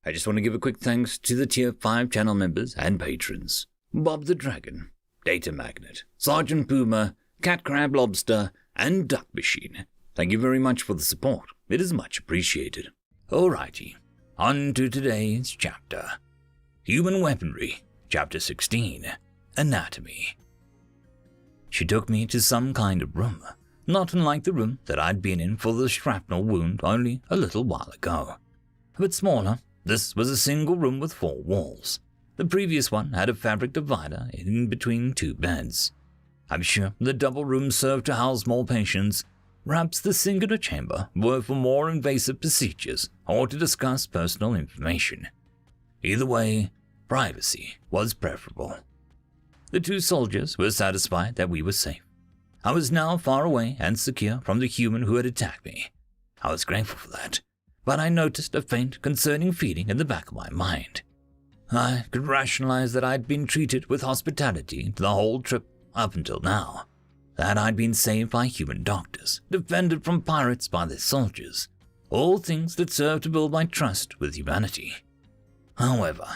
I just want to give a quick thanks to the Tier 5 channel members and patrons. Bob the Dragon, Data Magnet, Sergeant Puma, Cat Crab Lobster, and Duck Machine. Thank you very much for the support. It is much appreciated. Alrighty, on to today's chapter. Human Weaponry, Chapter 16, Anatomy. She took me to some kind of room, not unlike the room that I'd been in for the shrapnel wound only a little while ago. A bit smaller, this was a single room with 4 walls. The previous one had a fabric divider in between 2 beds. I'm sure the double room served to house more patients. Perhaps the singular chamber were for more invasive procedures or to discuss personal information. Either way, privacy was preferable. The 2 soldiers were satisfied that we were safe. I was now far away and secure from the human who had attacked me. I was grateful for that, but I noticed a faint, concerning feeling in the back of my mind. I could rationalize that I'd been treated with hospitality the whole trip up until now, that I'd been saved by human doctors, defended from pirates by their soldiers, all things that served to build my trust with humanity. However,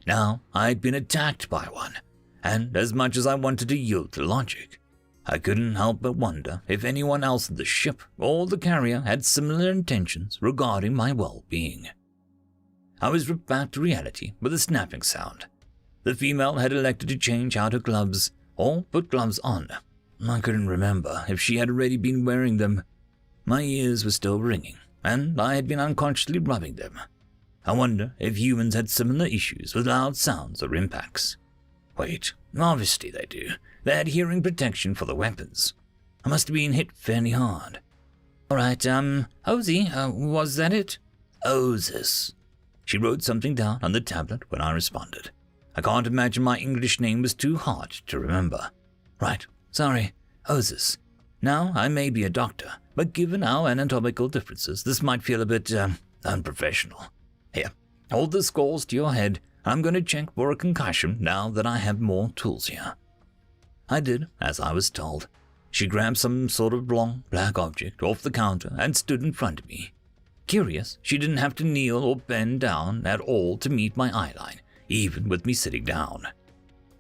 now I'd been attacked by one, and as much as I wanted to yield to logic, I couldn't help but wonder if anyone else in the ship or the carrier had similar intentions regarding my well-being. I was ripped back to reality with a snapping sound. The female had elected to change out her gloves or put gloves on. I couldn't remember if she had already been wearing them. My ears were still ringing, and I had been unconsciously rubbing them. I wonder if humans had similar issues with loud sounds or impacts. Wait, obviously they do. They had hearing protection for the weapons. I must have been hit fairly hard. Alright, Ozzy, was that it? Ozis. She wrote something down on the tablet when I responded. I can't imagine my English name was too hard to remember. Right, sorry, Ozis. Now, I may be a doctor, but given our anatomical differences, this might feel a bit, unprofessional. Here, hold the scores to your head. I'm going to check for a concussion now that I have more tools here. I did as I was told. She grabbed some sort of long, black object off the counter and stood in front of me. Curious, she didn't have to kneel or bend down at all to meet my eyeline, even with me sitting down.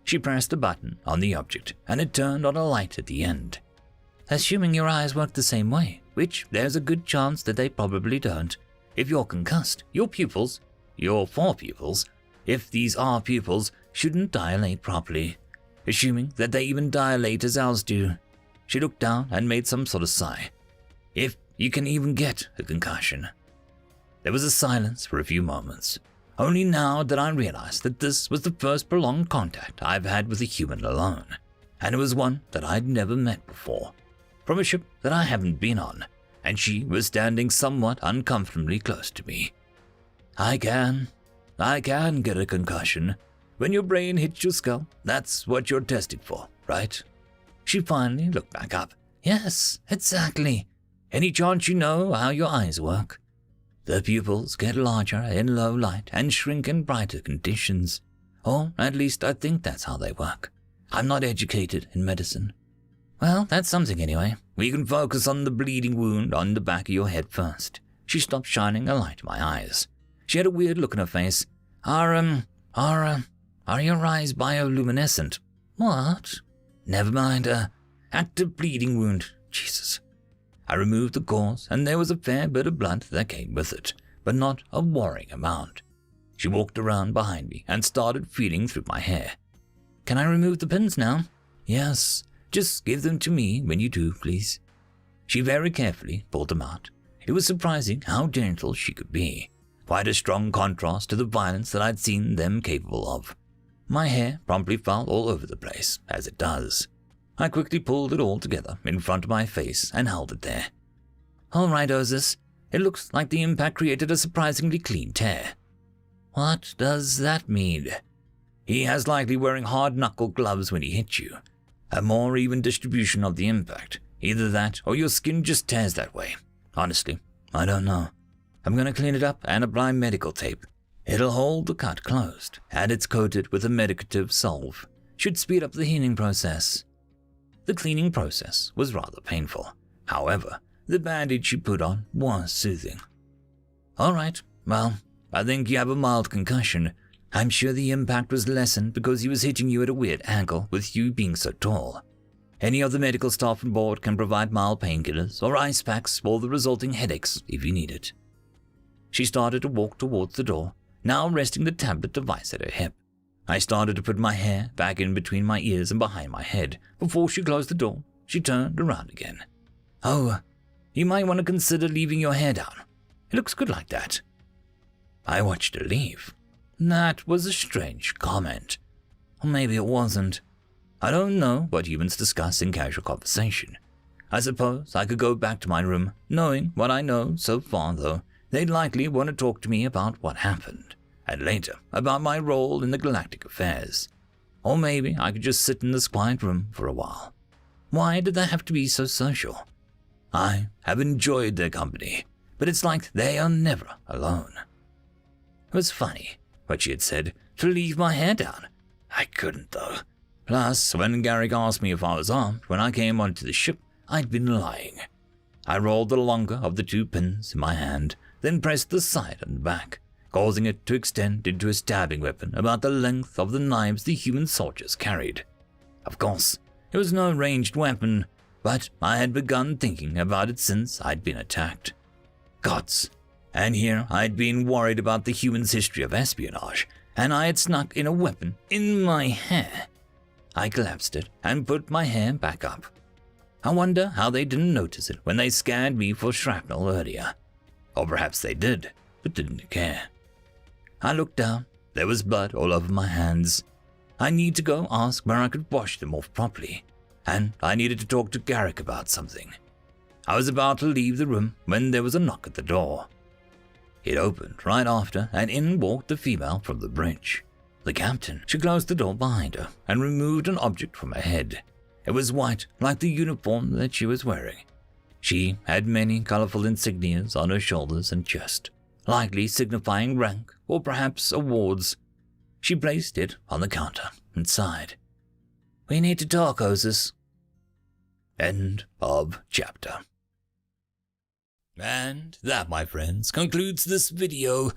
She pressed a button on the object, and it turned on a light at the end. Assuming your eyes work the same way, which there's a good chance that they probably don't. If you're concussed, your 4 pupils, if these are pupils, shouldn't dilate properly. Assuming that they even dilate as ours do. She looked down and made some sort of sigh. If you can even get a concussion. There was a silence for a few moments. Only now did I realize that this was the first prolonged contact I've had with a human alone, and it was one that I'd never met before, from a ship that I haven't been on, and she was standing somewhat uncomfortably close to me. I can get a concussion. When your brain hits your skull, that's what you're tested for, right? She finally looked back up. Yes, exactly. Any chance you know how your eyes work? The pupils get larger in low light and shrink in brighter conditions. Or at least I think that's how they work. I'm not educated in medicine. Well, that's something anyway. We can focus on the bleeding wound on the back of your head first. She stopped shining a light in my eyes. She had a weird look on her face. Are your eyes bioluminescent? What? Never mind, active bleeding wound. Jesus. I removed the gauze, and there was a fair bit of blood that came with it, but not a worrying amount. She walked around behind me and started feeling through my hair. Can I remove the pins now? Yes, just give them to me when you do, please. She very carefully pulled them out. It was surprising how gentle she could be. Quite a strong contrast to the violence that I'd seen them capable of. My hair promptly fell all over the place, as it does. I quickly pulled it all together in front of my face and held it there. All right, Ozis. It looks like the impact created a surprisingly clean tear. What does that mean? He has likely wearing hard-knuckle gloves when he hits you. A more even distribution of the impact. Either that or your skin just tears that way. Honestly, I don't know. I'm going to clean it up and apply medical tape. It'll hold the cut closed, and it's coated with a medicative salve. Should speed up the healing process. The cleaning process was rather painful. However, the bandage she put on was soothing. All right, well, I think you have a mild concussion. I'm sure the impact was lessened because he was hitting you at a weird angle with you being so tall. Any of the medical staff on board can provide mild painkillers or ice packs for the resulting headaches if you need it." She started to walk towards the door, now resting the tablet device at her hip. I started to put my hair back in between my ears and behind my head. Before she closed the door, she turned around again. "Oh, you might want to consider leaving your hair down. It looks good like that." I watched her leave. That was a strange comment. Or maybe it wasn't. I don't know what humans discuss in casual conversation. I suppose I could go back to my room. Knowing what I know so far, though, they'd likely want to talk to me about what happened, and later about my role in the galactic affairs. Or maybe I could just sit in this quiet room for a while. Why did they have to be so social? I have enjoyed their company, but it's like they are never alone. It was funny what she had said, to leave my hair down. I couldn't, though. Plus, when Garrick asked me if I was armed when I came onto the ship, I'd been lying. I rolled the longer of the 2 pins in my hand, then pressed the side and back, causing it to extend into a stabbing weapon about the length of the knives the human soldiers carried. Of course, it was no ranged weapon, but I had begun thinking about it since I'd been attacked. Gods. And here I'd been worried about the humans' history of espionage, and I had snuck in a weapon in my hair. I collapsed it and put my hair back up. I wonder how they didn't notice it when they scanned me for shrapnel earlier. Or perhaps they did, but didn't care. I looked down. There was blood all over my hands. I need to go ask where I could wash them off properly, and I needed to talk to Garrick about something. I was about to leave the room when there was a knock at the door. It opened right after, and in walked a female from the bridge. The captain. She closed the door behind her and removed an object from her head. It was white, like the uniform that she was wearing. She had many colorful insignias on her shoulders and chest, likely signifying rank or perhaps awards. She placed it on the counter and sighed. "We need to talk, Osus." End of chapter. And that, my friends, concludes this video.